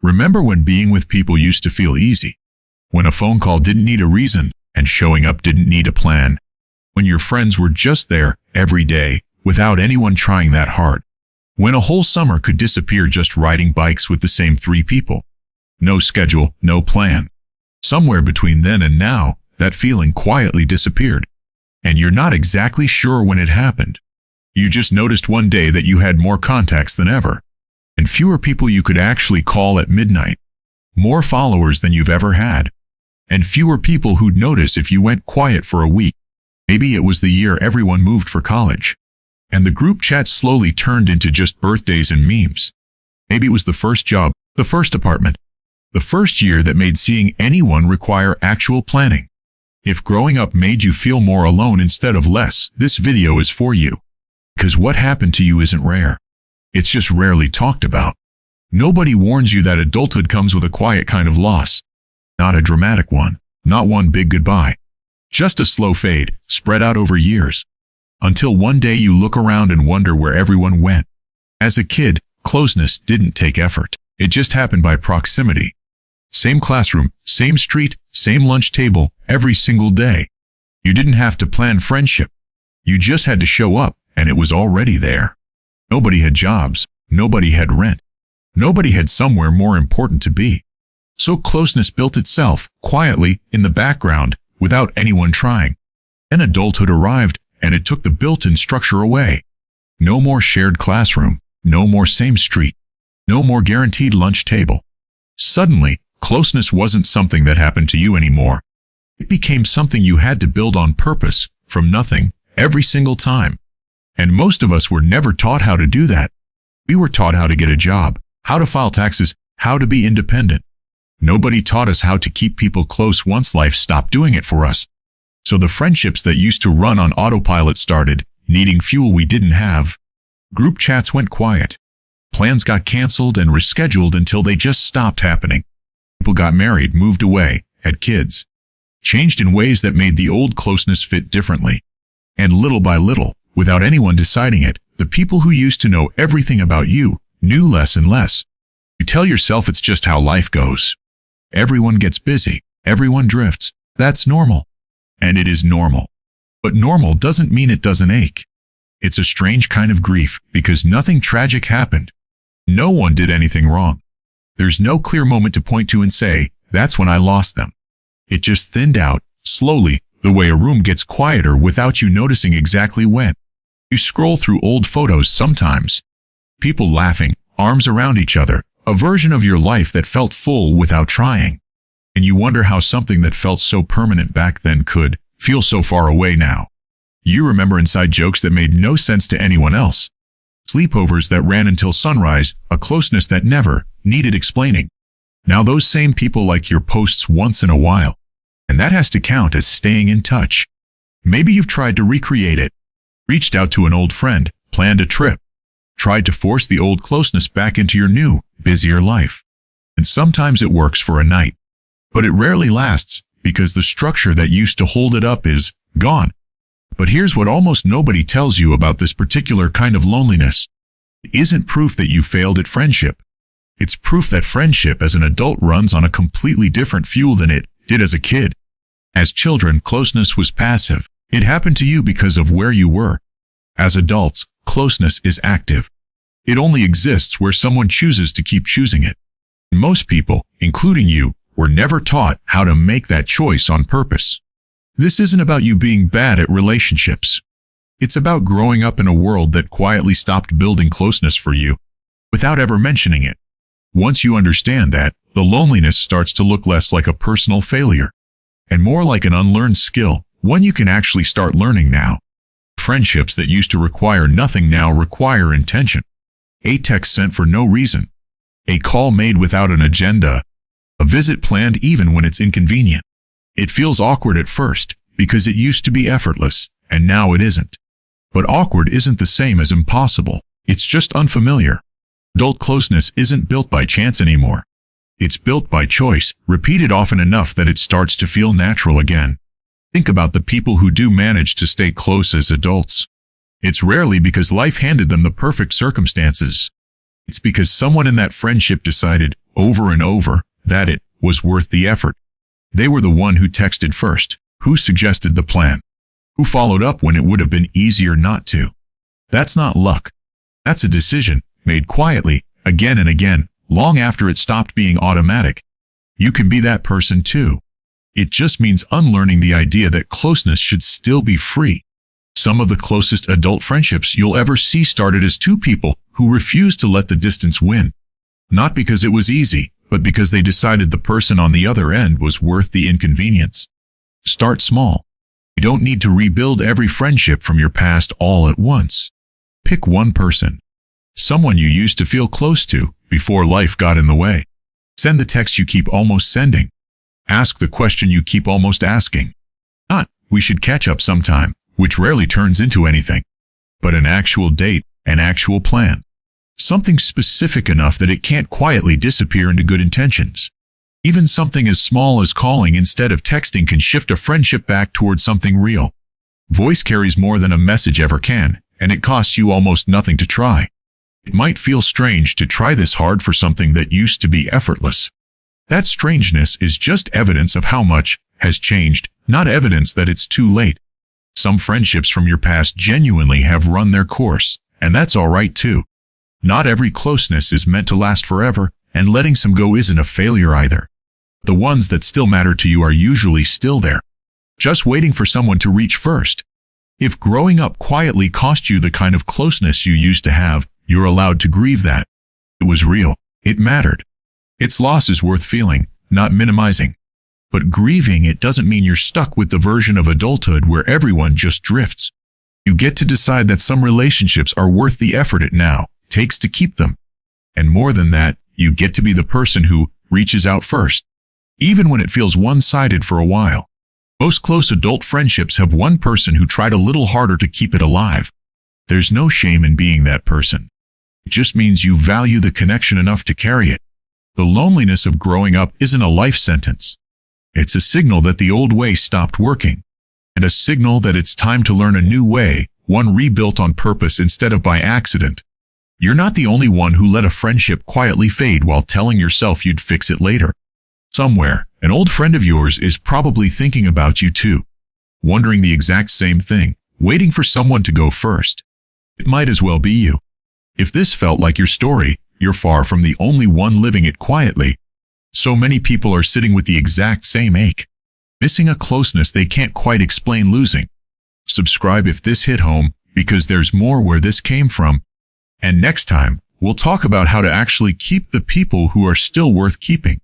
Remember when being with people used to feel easy? When a phone call didn't need a reason and showing up didn't need a plan? When your friends were just there every day without anyone trying that hard? When a whole summer could disappear just riding bikes with the same 3 people? No schedule, no plan. Somewhere between then and now, that feeling quietly disappeared. And you're not exactly sure when it happened. You just noticed one day that you had more contacts than ever, and fewer people you could actually call at midnight. More followers than you've ever had, and fewer people who'd notice if you went quiet for a week. Maybe it was the year everyone moved for college, and the group chat slowly turned into just birthdays and memes. Maybe it was the first job, the first apartment, the first year that made seeing anyone require actual planning. If growing up made you feel more alone instead of less, this video is for you. Because what happened to you isn't rare. It's just rarely talked about. Nobody warns you that adulthood comes with a quiet kind of loss. Not a dramatic one, not one big goodbye. Just a slow fade, spread out over years. Until one day you look around and wonder where everyone went. As a kid, closeness didn't take effort. It just happened by proximity. Same classroom, same street, same lunch table, every single day. You didn't have to plan friendship. You just had to show up, and it was already there. Nobody had jobs. Nobody had rent. Nobody had somewhere more important to be. So closeness built itself, quietly, in the background, without anyone trying. Then adulthood arrived, and it took the built-in structure away. No more shared classroom. No more same street. No more guaranteed lunch table. Suddenly, closeness wasn't something that happened to you anymore. It became something you had to build on purpose, from nothing, every single time. And most of us were never taught how to do that. We were taught how to get a job, how to file taxes, how to be independent. Nobody taught us how to keep people close once life stopped doing it for us. So the friendships that used to run on autopilot started needing fuel we didn't have. Group chats went quiet. Plans got canceled and rescheduled until they just stopped happening. People got married, moved away, had kids. Changed in ways that made the old closeness fit differently. And little by little, without anyone deciding it, the people who used to know everything about you knew less and less. You tell yourself it's just how life goes. Everyone gets busy. Everyone drifts. That's normal. And it is normal. But normal doesn't mean it doesn't ache. It's a strange kind of grief because nothing tragic happened. No one did anything wrong. There's no clear moment to point to and say, that's when I lost them. It just thinned out, slowly, the way a room gets quieter without you noticing exactly when. You scroll through old photos sometimes. People laughing, arms around each other, a version of your life that felt full without trying. And you wonder how something that felt so permanent back then could feel so far away now. You remember inside jokes that made no sense to anyone else. Sleepovers that ran until sunrise, a closeness that never needed explaining. Now those same people like your posts once in a while. And that has to count as staying in touch. Maybe you've tried to recreate it. Reached out to an old friend, planned a trip. Tried to force the old closeness back into your new, busier life. And sometimes it works for a night. But it rarely lasts, because the structure that used to hold it up is gone. But here's what almost nobody tells you about this particular kind of loneliness. It isn't proof that you failed at friendship. It's proof that friendship as an adult runs on a completely different fuel than it did as a kid. As children, closeness was passive. It happened to you because of where you were. As adults, closeness is active. It only exists where someone chooses to keep choosing it. Most people, including you, were never taught how to make that choice on purpose. This isn't about you being bad at relationships. It's about growing up in a world that quietly stopped building closeness for you, without ever mentioning it. Once you understand that, the loneliness starts to look less like a personal failure, and more like an unlearned skill, one you can actually start learning now. Friendships that used to require nothing now require intention. A text sent for no reason. A call made without an agenda. A visit planned even when it's inconvenient. It feels awkward at first, because it used to be effortless, and now it isn't. But awkward isn't the same as impossible. It's just unfamiliar. Adult closeness isn't built by chance anymore. It's built by choice, repeated often enough that it starts to feel natural again. Think about the people who do manage to stay close as adults. It's rarely because life handed them the perfect circumstances. It's because someone in that friendship decided, over and over, that it was worth the effort. They were the one who texted first, who suggested the plan, who followed up when it would have been easier not to. That's not luck. That's a decision, made quietly, again and again, long after it stopped being automatic. You can be that person too. It just means unlearning the idea that closeness should still be free. Some of the closest adult friendships you'll ever see started as two people who refused to let the distance win. Not because it was easy, but because they decided the person on the other end was worth the inconvenience. Start small. You don't need to rebuild every friendship from your past all at once. Pick one person. Someone you used to feel close to before life got in the way. Send the text you keep almost sending. Ask the question you keep almost asking. Not, we should catch up sometime, which rarely turns into anything, but an actual date, an actual plan. Something specific enough that it can't quietly disappear into good intentions. Even something as small as calling instead of texting can shift a friendship back toward something real. Voice carries more than a message ever can, and it costs you almost nothing to try. It might feel strange to try this hard for something that used to be effortless. That strangeness is just evidence of how much has changed, not evidence that it's too late. Some friendships from your past genuinely have run their course, and that's all right too. Not every closeness is meant to last forever, and letting some go isn't a failure either. The ones that still matter to you are usually still there, just waiting for someone to reach first. If growing up quietly cost you the kind of closeness you used to have, you're allowed to grieve that. It was real. It mattered. Its loss is worth feeling, not minimizing. But grieving it doesn't mean you're stuck with the version of adulthood where everyone just drifts. You get to decide that some relationships are worth the effort it now takes to keep them. And more than that, you get to be the person who reaches out first, even when it feels one-sided for a while. Most close adult friendships have one person who tried a little harder to keep it alive. There's no shame in being that person. It just means you value the connection enough to carry it. The loneliness of growing up isn't a life sentence. It's a signal that the old way stopped working, and a signal that it's time to learn a new way, one rebuilt on purpose instead of by accident. You're not the only one who let a friendship quietly fade while telling yourself you'd fix it later. Somewhere, an old friend of yours is probably thinking about you too, wondering the exact same thing, waiting for someone to go first. It might as well be you. If this felt like your story, you're far from the only one living it quietly. So many people are sitting with the exact same ache, missing a closeness they can't quite explain losing. Subscribe if this hit home, because there's more where this came from. And next time, we'll talk about how to actually keep the people who are still worth keeping.